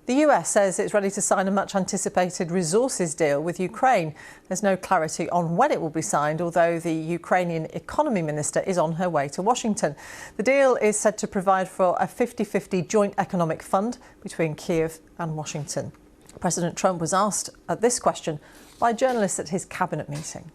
The US says it's ready to sign a much-anticipated resources deal with Ukraine. There's no clarity on when it will be signed, although the Ukrainian economy minister is on her way to Washington. The deal is said to provide for a 50-50 joint economic fund between Kyiv and Washington. President Trump was asked this question by journalists at his cabinet meeting.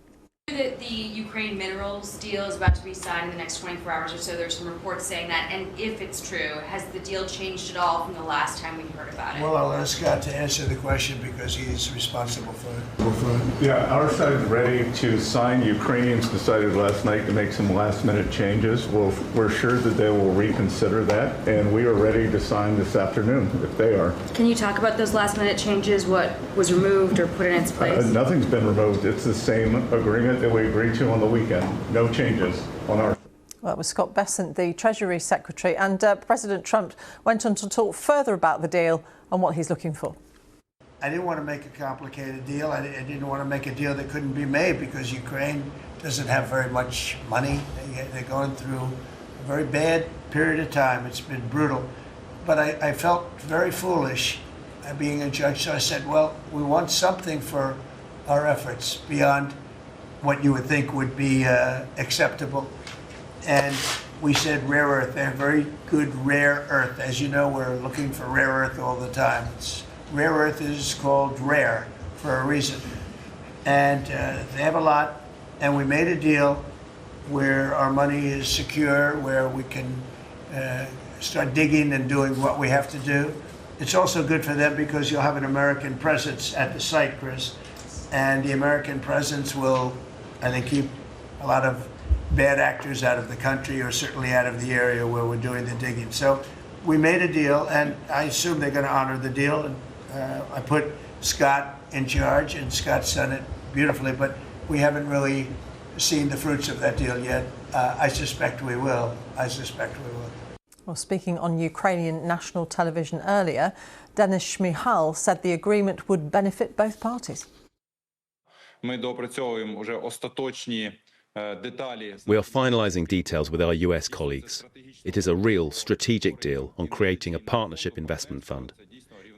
That the Ukraine minerals deal is about to be signed in the next 24 hours or so. There's some reports saying that, and if it's true, has the deal changed at all from the last time we heard about it? Well, I'll ask Scott to answer the question because he's responsible for it. Yeah, our side is ready to sign. Ukrainians decided last night to make some last-minute changes. We're sure that they will reconsider that, and we are ready to sign this afternoon if they are. Can you talk about those last-minute changes? What was removed or put in its place? Nothing's been removed. It's the same agreement that we agreed to on the weekend. No changes on our. Well, that was Scott Bessent, the Treasury Secretary, and President Trump went on to talk further about the deal and what he's looking for. I didn't want to make a complicated deal. I didn't want to make a deal that couldn't be made because Ukraine doesn't have very much money. They're going through a very bad period of time. It's been brutal. But I felt very foolish being a judge, so I said, well, we want something for our efforts beyond what you would think would be acceptable. And we said rare earth. They have very good rare earth. As you know, we're looking for rare earth all the time. Rare earth is called rare for a reason. And they have a lot. And we made a deal where our money is secure, where we can start digging and doing what we have to do. It's also good for them because you'll have an American presence at the site, Chris. And the American presence will, I think, keep a lot of bad actors out of the country, or certainly out of the area where we're doing the digging. So we made a deal, and I assume they're going to honor the deal. And I put Scott in charge, and Scott's done it beautifully, but we haven't really seen the fruits of that deal yet. I suspect we will. Well, speaking on Ukrainian national television earlier, Denis Shmyhal said the agreement would benefit both parties. We are finalising details with our US colleagues. It is a real strategic deal on creating a partnership investment fund.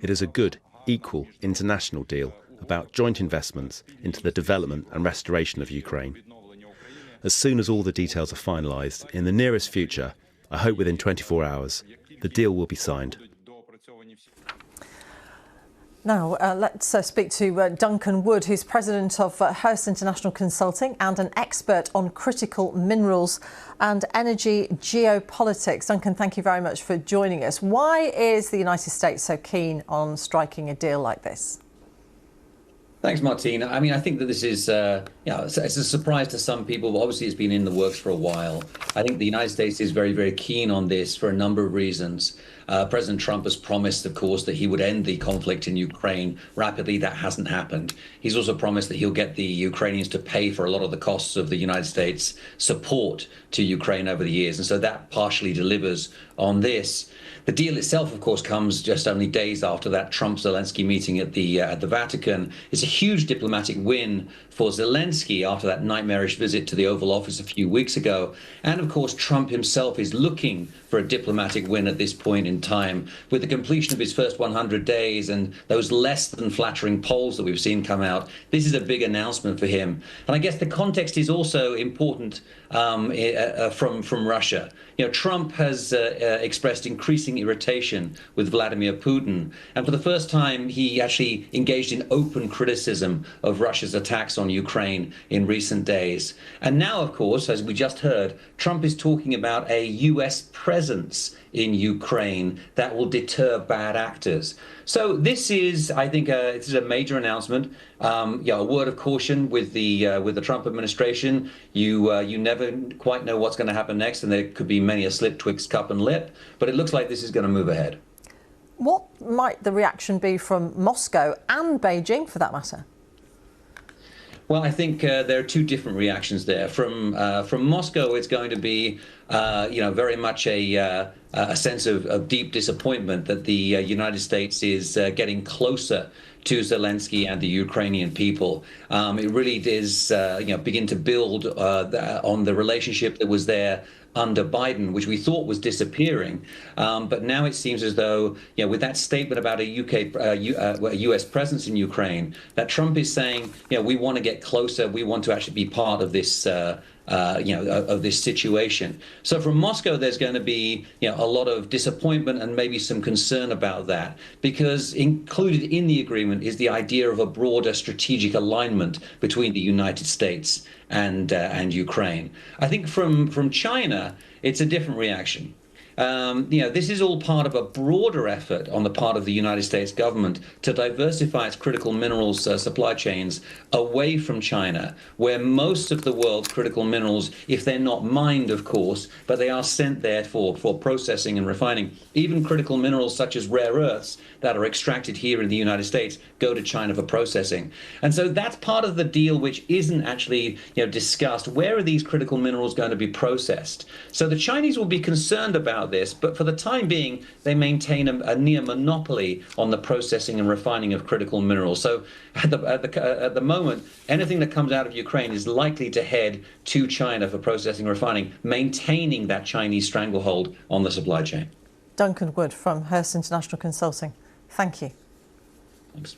It is a good, equal international deal about joint investments into the development and restoration of Ukraine. As soon as all the details are finalised, in the nearest future, I hope within 24 hours, the deal will be signed. Now, let's speak to Duncan Wood, who's president of Hearst International Consulting and an expert on critical minerals and energy geopolitics. Duncan, thank you very much for joining us. Why is the United States so keen on striking a deal like this? Thanks, Martina. I mean, I think that this is, it's a surprise to some people, but obviously it's been in the works for a while. I think the United States is very, very keen on this for a number of reasons. President Trump has promised, of course, that he would end the conflict in Ukraine rapidly. That hasn't happened. He's also promised that he'll get the Ukrainians to pay for a lot of the costs of the United States' support to Ukraine over the years. And so that partially delivers on this. The deal itself, of course, comes just only days after that Trump-Zelensky meeting at the Vatican. It's a huge diplomatic win for Zelensky after that nightmarish visit to the Oval Office a few weeks ago. And, of course, Trump himself is looking for a diplomatic win at this point in time. With the completion of his first 100 days and those less than flattering polls that we've seen come out, this is a big announcement for him. And I guess the context is also important from Russia. You know, Trump has expressed increasing irritation with Vladimir Putin. And for the first time, he actually engaged in open criticism of Russia's attacks on Ukraine in recent days. And now, of course, as we just heard, Trump is talking about a U.S. presence in Ukraine that will deter bad actors. So this is, I think, this is a major announcement. A word of caution with the Trump administration. You never quite know what's going to happen next, and there could be many a slip twixt cup and lip. But it looks like this is going to move ahead. What might the reaction be from Moscow and Beijing, for that matter? Well, I think there are two different reactions there. From Moscow, it's going to be, very much a sense of deep disappointment that the United States is getting closer to Zelensky and the Ukrainian people. It really is, begin to build on the relationship that was there under Biden, which we thought was disappearing. But now it seems as though, with that statement about a US presence in Ukraine, that Trump is saying, we want to get closer. We want to actually be part of this of this situation. So from Moscow, there's going to be a lot of disappointment and maybe some concern about that, because included in the agreement is the idea of a broader strategic alignment between the United States and Ukraine. I think from China, it's a different reaction. This is all part of a broader effort on the part of the United States government to diversify its critical minerals supply chains away from China, where most of the world's critical minerals, if they're not mined, of course, but they are sent there for processing and refining. Even critical minerals such as rare earths that are extracted here in the United States go to China for processing. And so that's part of the deal which isn't actually discussed. Where are these critical minerals going to be processed? So the Chinese will be concerned about this, but for the time being, they maintain a near monopoly on the processing and refining of critical minerals. So at the moment, anything that comes out of Ukraine is likely to head to China for processing and refining, maintaining that Chinese stranglehold on the supply chain. Duncan Wood from Hearst International Consulting. Thank you. Thanks.